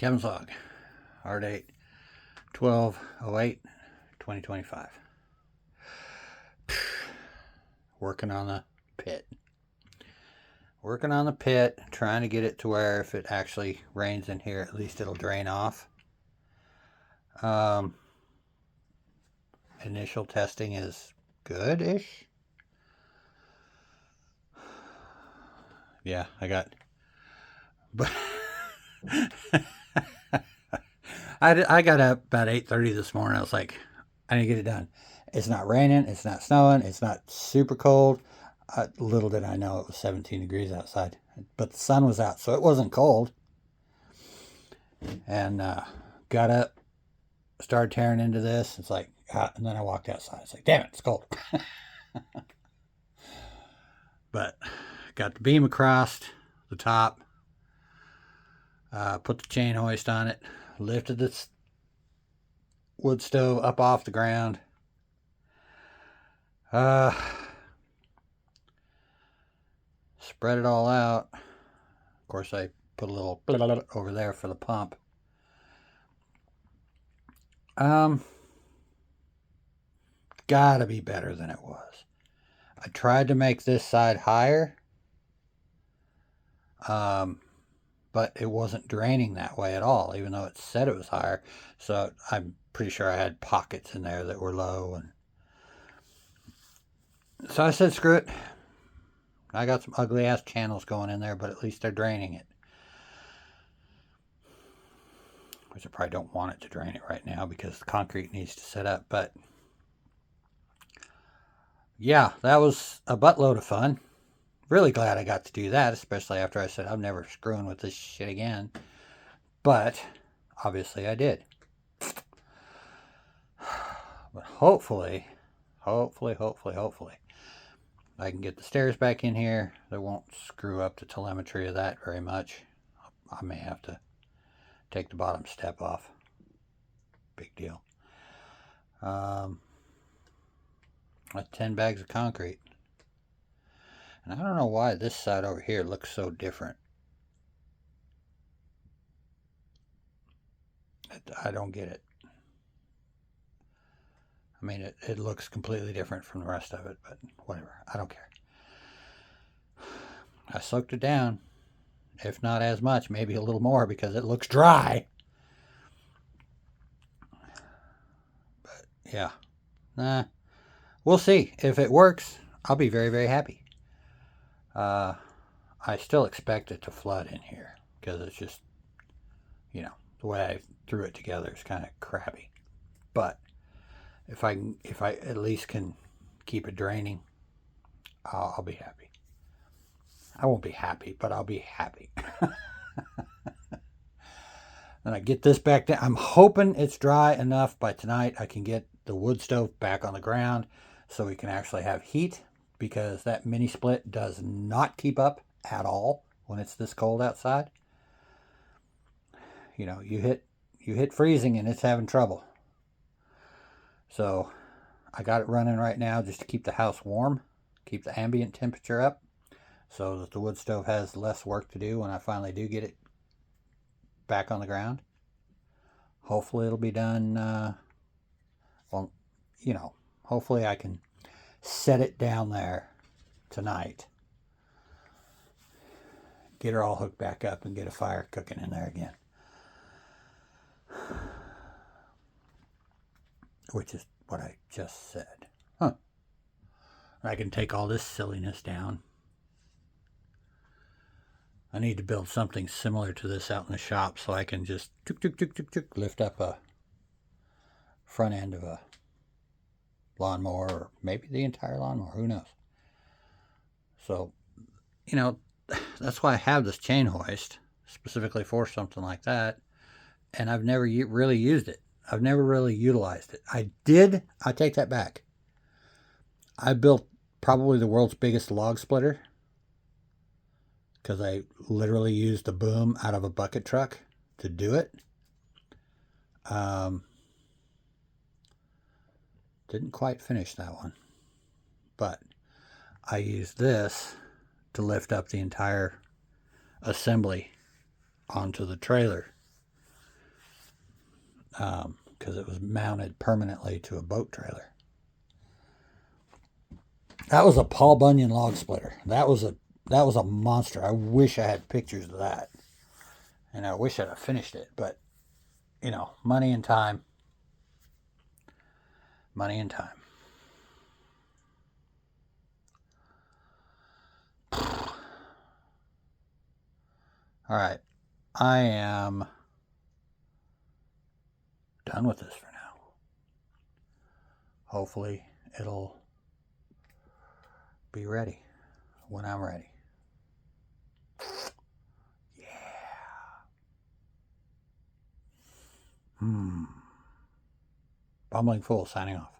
Kevin's log, Ourdate 12/08/2025. Working on the pit. Working on the pit, trying to get it to where if it actually rains in here, at least it'll drain off. Initial testing is good-ish. Yeah, I got... But I got up about 8:30 this morning. I was like, I need to get it done. It's not raining. It's not snowing. It's not super cold. Little did I know it was 17 degrees outside. But the sun was out, so it wasn't cold. And got up, started tearing into this. It's like, and then I walked outside. It's like, damn it, it's cold. But got the beam across the top. Put the chain hoist on it. Lifted this wood stove up off the ground. Spread it all out. Of course, I put a little over there for the pump. Gotta be better than it was. I tried to make this side higher, but it wasn't draining that way at all, even though it said it was higher. So I'm pretty sure I had pockets in there that were low, and so I said, screw it. I got some ugly ass channels going in there, but at least they're draining it. Which I probably don't want it to drain it right now because the concrete needs to set up. But yeah, that was a buttload of fun. Really glad I got to do that, especially after I said I'm never screwing with this shit again. But obviously I did. But hopefully, I can get the stairs back in here. They won't screw up the telemetry of that very much. I may have to take the bottom step off. Big deal. 10 bags of concrete. And I don't know why this side over here looks so different. I don't get it. I mean, it looks completely different from the rest of it, but whatever. I don't care. I soaked it down. If not as much, maybe a little more because it looks dry. But yeah. We'll see. If it works, I'll be very, very happy. I still expect it to flood in here because it's just, the way I threw it together is kind of crappy. But if I at least can keep it draining, I'll be happy. I won't be happy, but I'll be happy. Then I get this back down. I'm hoping it's dry enough by tonight I can get the wood stove back on the ground so we can actually have heat, because that mini split does not keep up at all when it's this cold outside. You hit freezing and it's having trouble. So I got it running right now just to keep the house warm, keep the ambient temperature up, so that the wood stove has less work to do when I finally do get it back on the ground. Hopefully it'll be done, hopefully I can set it down there tonight. Get her all hooked back up and get a fire cooking in there again. Which is what I just said. I can take all this silliness down. I need to build something similar to this out in the shop so I can just lift up a front end of a lawnmower, or maybe the entire lawnmower, who knows. So, that's why I have this chain hoist, specifically for something like that, and I've never really used it. I've never really utilized it. I take that back. I built probably the world's biggest log splitter because I literally used the boom out of a bucket truck to do it. Didn't quite finish that one, but I used this to lift up the entire assembly onto the trailer because it was mounted permanently to a boat trailer. That was a Paul Bunyan log splitter. That was a monster. I wish I had pictures of that, and I wish I'd have finished it. But money and time. Money and time. All right, I am done with this for now. Hopefully, it'll be ready when I'm ready. Yeah. Bumbling Fool signing off.